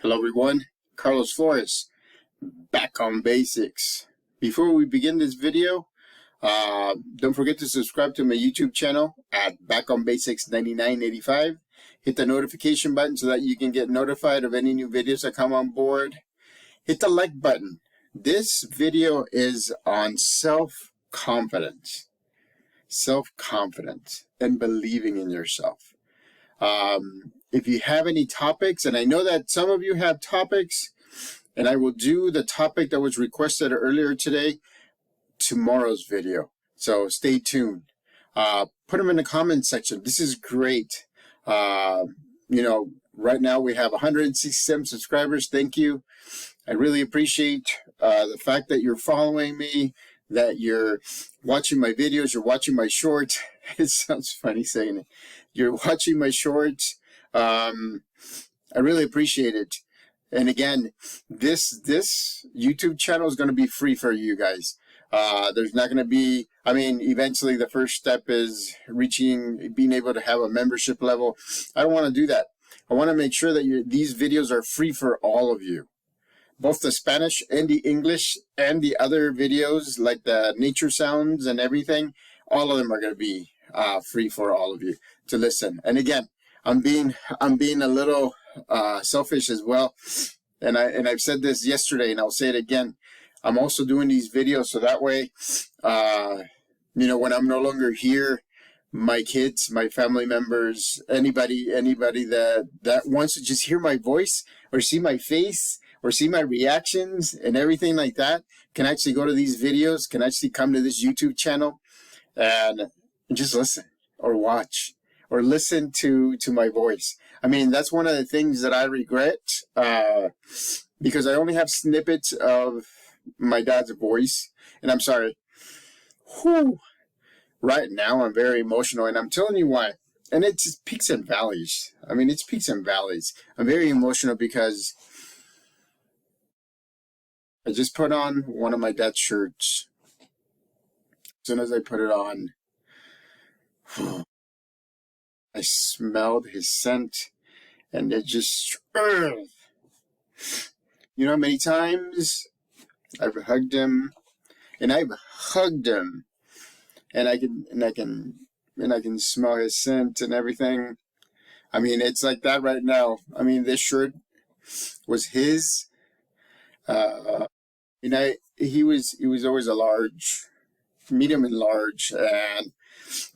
Hello everyone, Carlos Flores, back on basics. Before we begin this video, don't forget to subscribe to my YouTube channel at Back on Basics 9985. Hit the notification button so that you can get notified of any new videos that come on board. Hit the like button. This video is on self-confidence and believing in yourself. If you have any topics, and I know that some of you have topics, and I will do the topic that was requested earlier today, tomorrow's video. So stay tuned. Put them in the comments section. This is great. Right now we have 167 subscribers. Thank you. I really appreciate the fact that you're following me, that you're watching my videos, you're watching my shorts. It sounds funny saying it. You're watching my shorts. I really appreciate it. And again, this YouTube channel is going to be free for you guys. There's not going to be, eventually the first step is being able to have a membership level. I don't want to do that. I want to make sure that these videos are free for all of you. Both the Spanish and the English and the other videos like the nature sounds and everything, all of them are going to be free for all of you to listen. And again, I'm being a little selfish as well, and I've said this yesterday, and I'll say it again. I'm also doing these videos so that way, when I'm no longer here, my kids, my family members, anybody that wants to just hear my voice or see my face or see my reactions and everything like that can actually go to these videos, can actually come to this YouTube channel and just listen or watch or listen to my voice. That's one of the things that I regret because I only have snippets of my dad's voice. And I'm sorry. Right now I'm very emotional, and I'm telling you why. And it's just peaks and valleys. It's peaks and valleys. I'm very emotional because I just put on one of my dad's shirts. As soon as I put it on, I smelled his scent, and it just, many times I've hugged him, and I can smell his scent and everything. It's like that right now. This shirt was his. He was always a large, medium and large, and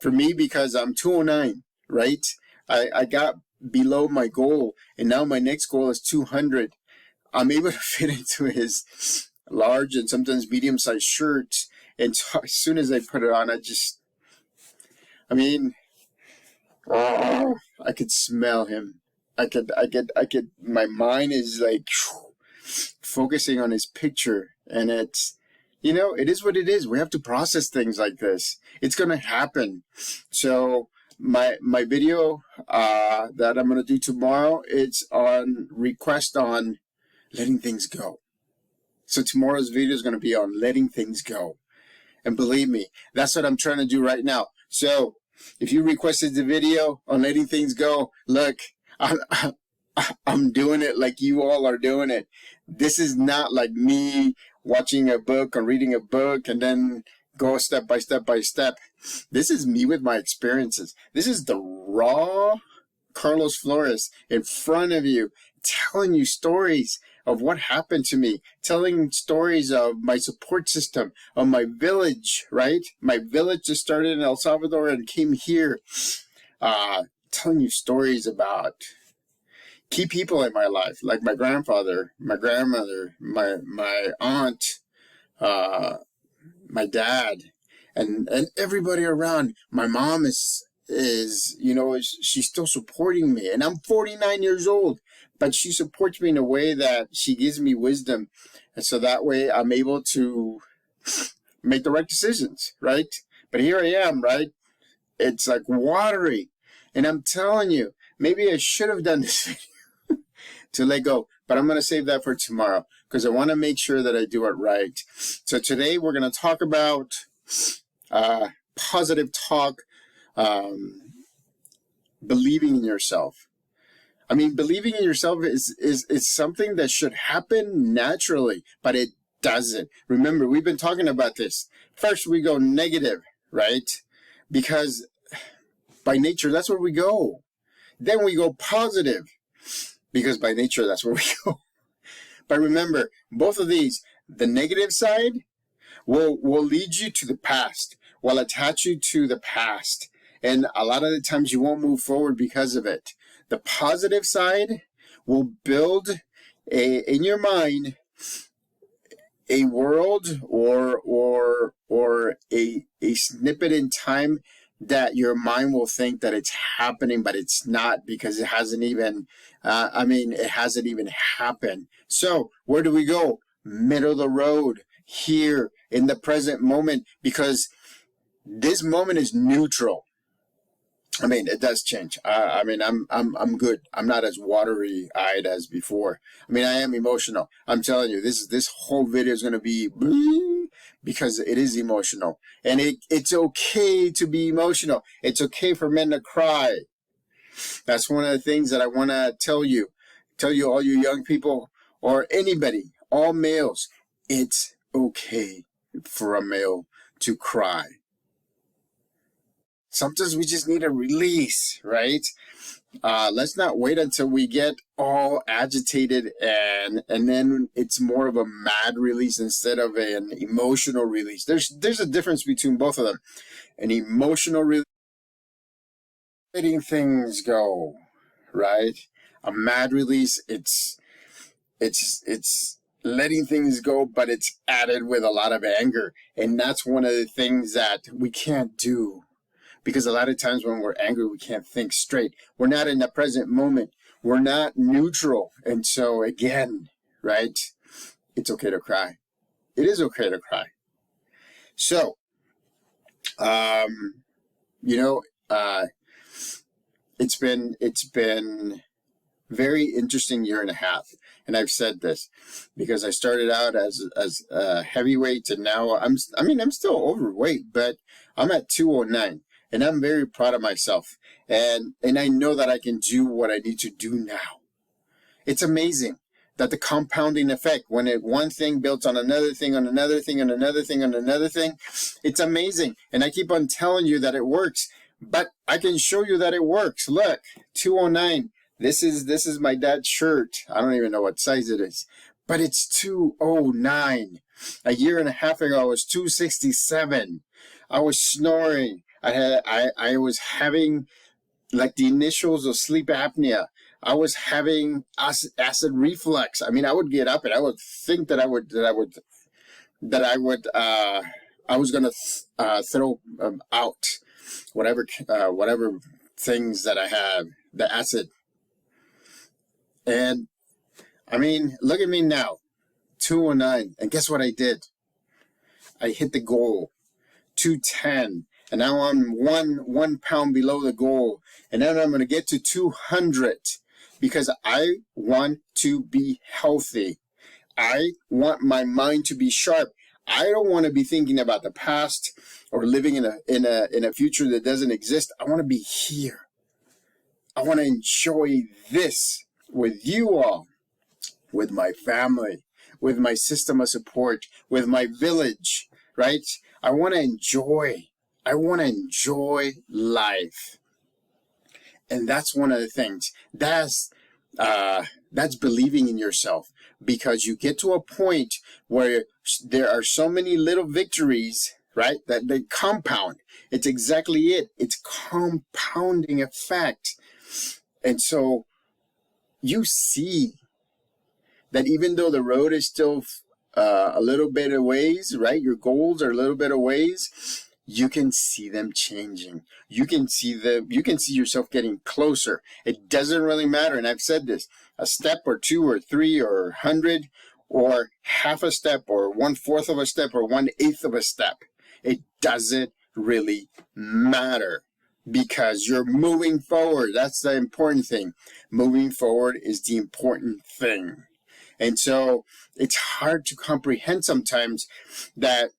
for me, because I'm 209, right? I got below my goal, and now my next goal is 200. I'm able to fit into his large and sometimes medium-sized shirts, and so as soon as I put it on, I could smell him. I could. My mind is like focusing on his picture, and it's, it is what it is. We have to process things like this. It's gonna happen. So my video that I'm gonna do tomorrow, it's on request on letting things go. So tomorrow's video is gonna be on letting things go. And believe me, that's what I'm trying to do right now. So if you requested the video on letting things go, look, I'm doing it like you all are doing it. This is not like me watching a book or reading a book and then go step by step by step. This is me with my experiences. This is the raw Carlos Flores in front of you, telling you stories of what happened to me, telling stories of my support system, of my village, right? My village just started in El Salvador and came here, telling you stories about key people in my life, like my grandfather, my grandmother, my aunt, my dad, and everybody around. My mom is she's still supporting me, and I'm 49 years old, but she supports me in a way that she gives me wisdom, and so that way I'm able to make the right decisions, right? But here I am, right? It's like watery, and I'm telling you, maybe I should have done this video to let go, but I'm going to save that for tomorrow because I want to make sure that I do it right. So today we're going to talk about positive talk, believing in yourself. I mean, believing in yourself is something that should happen naturally, but it doesn't. Remember, we've been talking about this. First, we go negative, right? Because by nature, that's where we go. Then we go positive, because by nature, that's where we go. But remember, both of these, the negative side will lead you to the past, will attach you to the past. And a lot of the times you won't move forward because of it. The positive side will build in your mind a world or a snippet in time that your mind will think that it's happening, but it's not, because it hasn't even, it hasn't even happened. So where do we go? Middle of the road, here in the present moment, because this moment is neutral. I mean, it does change. I'm good. I'm not as watery-eyed as before. I mean, I am emotional. I'm telling you, this whole video is going to be because it is emotional, and it's okay to be emotional. It's okay for men to cry. That's one of the things that I want to tell you, all you young people or anybody, all males. It's okay for a male to cry. Sometimes we just need a release, right? Let's not wait until we get all agitated and then it's more of a mad release instead of an emotional release. There's a difference between both of them. An emotional release, letting things go, right? A mad release, it's letting things go, but it's added with a lot of anger. And that's one of the things that we can't do. Because a lot of times when we're angry, we can't think straight. We're not in the present moment. We're not neutral. And so again, right, it's okay to cry. It is okay to cry. So, it's been very interesting year and a half. And I've said this because I started out as a heavyweight, and now I'm still overweight, but I'm at 209. And I'm very proud of myself. And I know that I can do what I need to do now. It's amazing that the compounding effect, when one thing builds on another thing, on another thing, on another thing, on another thing, it's amazing. And I keep on telling you that it works. But I can show you that it works. Look, 209. This is my dad's shirt. I don't even know what size it is. But it's 209. A year and a half ago, I was 267. I was snoring. I was having like the initials of sleep apnea. I was having acid reflux. I mean, I would get up and I would think that I was going to throw out whatever things that I have, the acid. And I mean, look at me now, 209. And guess what I did? I hit the goal, 210. And now I'm one pound below the goal. And then I'm going to get to 200 because I want to be healthy. I want my mind to be sharp. I don't want to be thinking about the past or living in a future that doesn't exist. I want to be here. I want to enjoy this with you all, with my family, with my system of support, with my village, right? I want to enjoy life. And that's one of the things. That's believing in yourself, because you get to a point where there are so many little victories, right, that they compound. It's exactly it. It's compounding effect. And so you see that even though the road is still a little bit of ways, right, your goals are a little bit of ways, you can see them changing. You can see yourself getting closer. It doesn't really matter. And I've said this, a step or two or three or 100 or half a step or 1/4 of a step or 1/8 of a step. It doesn't really matter because you're moving forward. That's the important thing. Moving forward is the important thing. And so it's hard to comprehend sometimes that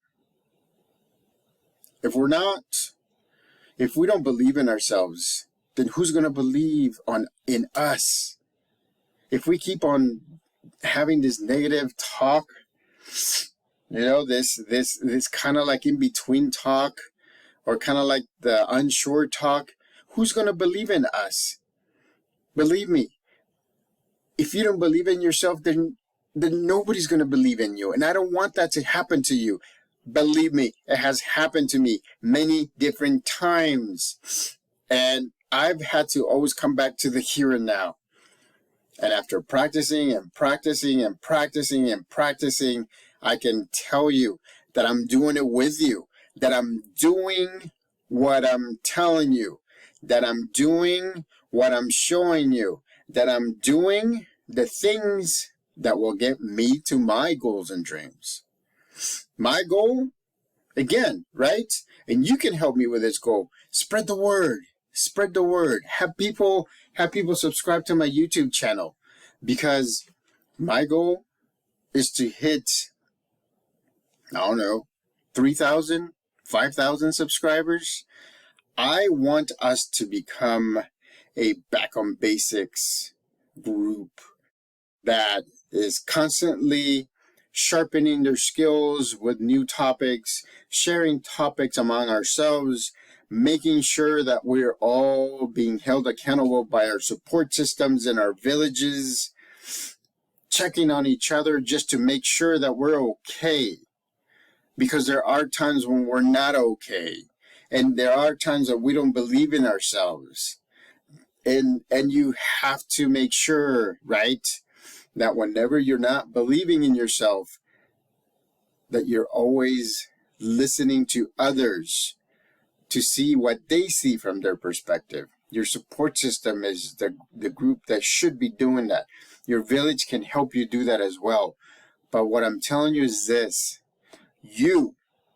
if we don't believe in ourselves, then who's going to believe in us? if we keep on having this negative talk, this kind of like in between talk, or kind of like the unsure talk, who's going to believe in us? Believe me, if you don't believe in yourself, then nobody's going to believe in you. And I don't want that to happen to you. Believe me, it has happened to me many different times. And I've had to always come back to the here and now. And after practicing and practicing and practicing and practicing, I can tell you that I'm doing it with you, that I'm doing what I'm telling you, that I'm doing what I'm showing you, that I'm doing the things that will get me to my goals and dreams. My goal, again, right? And you can help me with this goal. Spread the word. Spread the word. Have people subscribe to my YouTube channel, because my goal is to hit, 3,000, 5,000 subscribers. I want us to become a Back on Basics group that is constantly sharpening their skills with new topics, sharing topics among ourselves, making sure that we're all being held accountable by our support systems in our villages, checking on each other just to make sure that we're okay. Because there are times when we're not okay. And there are times that we don't believe in ourselves. And you have to make sure, right, that whenever you're not believing in yourself, that you're always listening to others to see what they see from their perspective. Your support system is the group that should be doing that. Your village can help you do that as well. But what I'm telling you is this: you,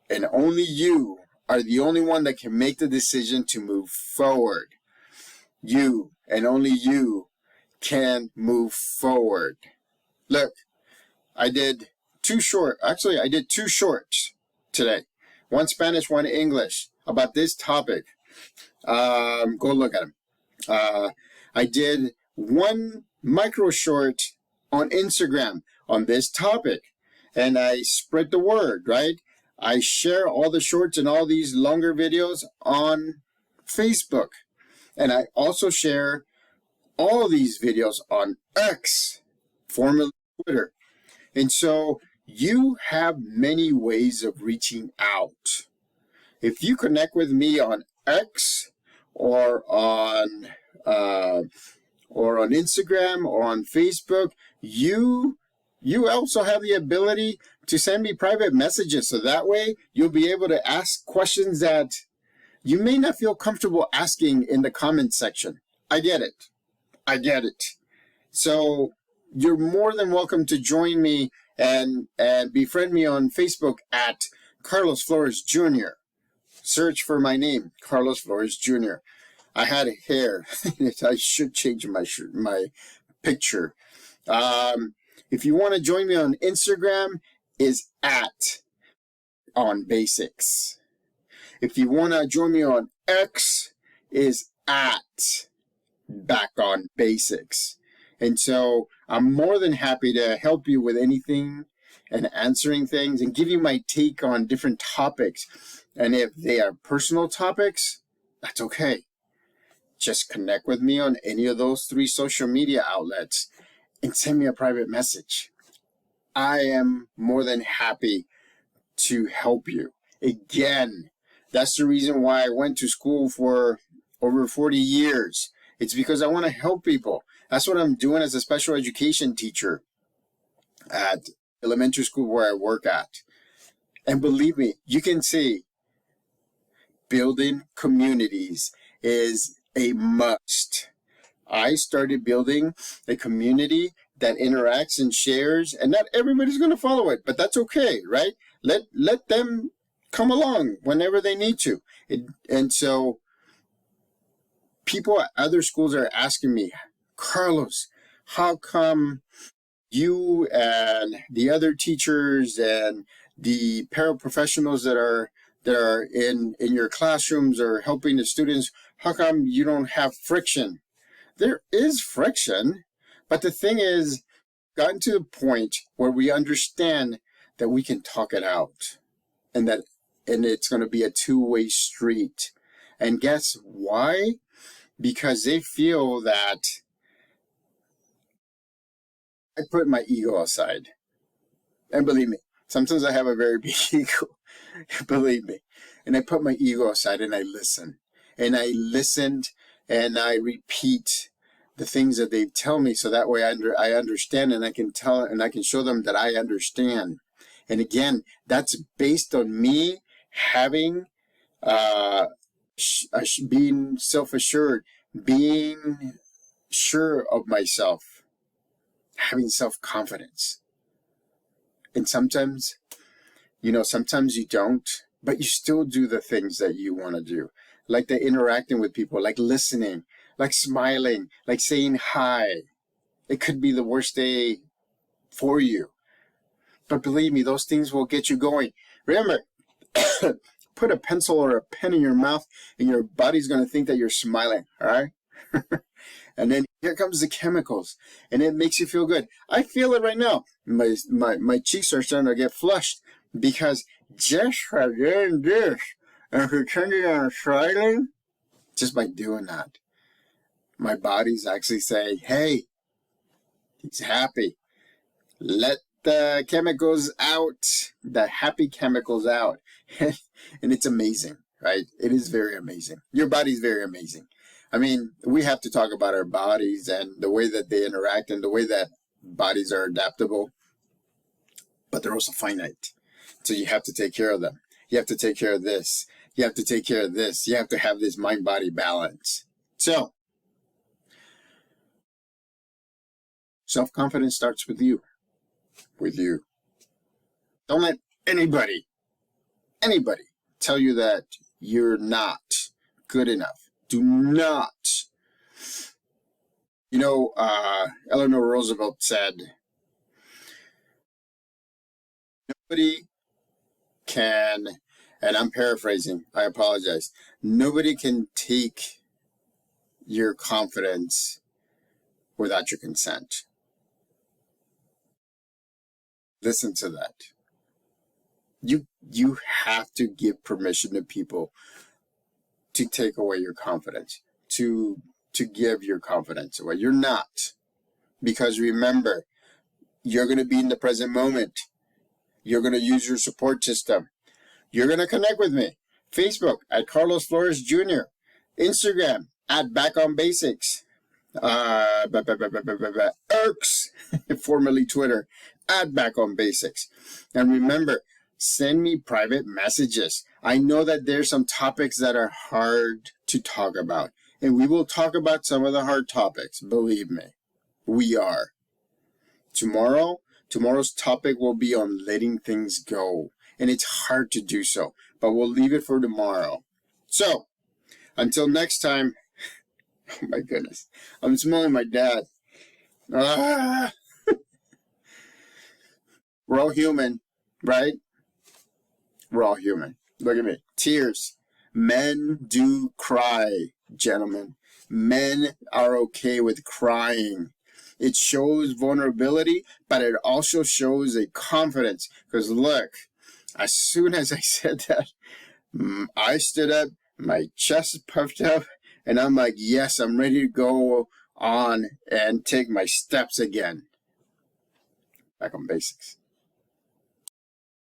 and only you, are the only one that can make the decision to move forward. You, and only you, can move forward. Look, I did two shorts today. One Spanish, one English, about this topic. Go look at them. I did one micro short on Instagram on this topic, and I spread the word, right? I share all the shorts and all these longer videos on Facebook, and I also share all these videos on X, formerly Twitter. And so you have many ways of reaching out. If you connect with me on X or on Instagram or on Facebook, you also have the ability to send me private messages. So that way you'll be able to ask questions that you may not feel comfortable asking in the comments section. I get it. So you're more than welcome to join me and befriend me on Facebook at Carlos Flores Jr. Search for my name, Carlos Flores Jr. I had hair. I should change my picture. If you want to join me on Instagram, is at On Basics. If you want to join me on X, is at Back on Basics. And so I'm more than happy to help you with anything and answering things and give you my take on different topics. And if they are personal topics, that's okay. Just connect with me on any of those 3 social media outlets and send me a private message. I am more than happy to help you. Again, that's the reason why I went to school for over 40 years. It's because I want to help people. That's what I'm doing as a special education teacher at elementary school where I work at. And believe me, you can see building communities is a must. I started building a community that interacts and shares, and not everybody's going to follow it, but that's okay, right? Let them come along whenever they need to. And so people at other schools are asking me, Carlos, how come you and the other teachers and the paraprofessionals that are in your classrooms or helping the students, how come you don't have friction? There is friction, But the thing is, gotten to the point where we understand that we can talk it out, and it's going to be a two-way street. And guess why? Because they feel that I put my ego aside. And believe me, sometimes I have a very big ego. Believe me. And I put my ego aside and I listen. And I listened and I repeat the things that they tell me, so that way I understand, and I can tell and I can show them that I understand. And again, that's based on me having being self-assured, being sure of myself, having self-confidence. And sometimes, sometimes you don't, but you still do the things that you want to do. Like the interacting with people, like listening, like smiling, like saying hi. It could be the worst day for you. But believe me, those things will get you going. Remember, put a pencil or a pen in your mouth and your body's going to think that you're smiling, all right? And then here comes the chemicals, and it makes you feel good. I feel it right now. My cheeks are starting to get flushed because just by doing this and pretending I'm smiling, just by doing that, my body's actually saying, hey, he's happy. Let the chemicals out, the happy chemicals out. And it's amazing, right? It is very amazing. Your body's very amazing. I mean, we have to talk about our bodies and the way that they interact and the way that bodies are adaptable, but they're also finite. So you have to take care of them. You have to take care of this. You have to take care of this. You have to have this mind-body balance. So, self-confidence starts with you. With you. Don't let anybody tell you that you're not good enough. Do not. Eleanor Roosevelt said, nobody can, and I'm paraphrasing, I apologize, nobody can take your confidence without your consent. Listen to that. You have to give permission to people to take away your confidence, to give your confidence away. You're not. Because remember, you're going to be in the present moment. You're going to use your support system. You're going to connect with me. Facebook at Carlos Flores Jr. Instagram at Back on Basics. Irks, formerly Twitter, at Back on Basics. And remember, send me private messages. I know that there's some topics that are hard to talk about, and we will talk about some of the hard topics. Believe me, we are. Tomorrow's topic will be on letting things go, and it's hard to do so, but we'll leave it for tomorrow. So, until next time, oh my goodness, I'm smelling my dad. We're all human, right? We're all human. Look at me. Tears. Men do cry, gentlemen. Men are okay with crying. It shows vulnerability, but it also shows a confidence. Because look, as soon as I said that, I stood up, my chest puffed up, and I'm like, yes, I'm ready to go on and take my steps again. Back on Basics.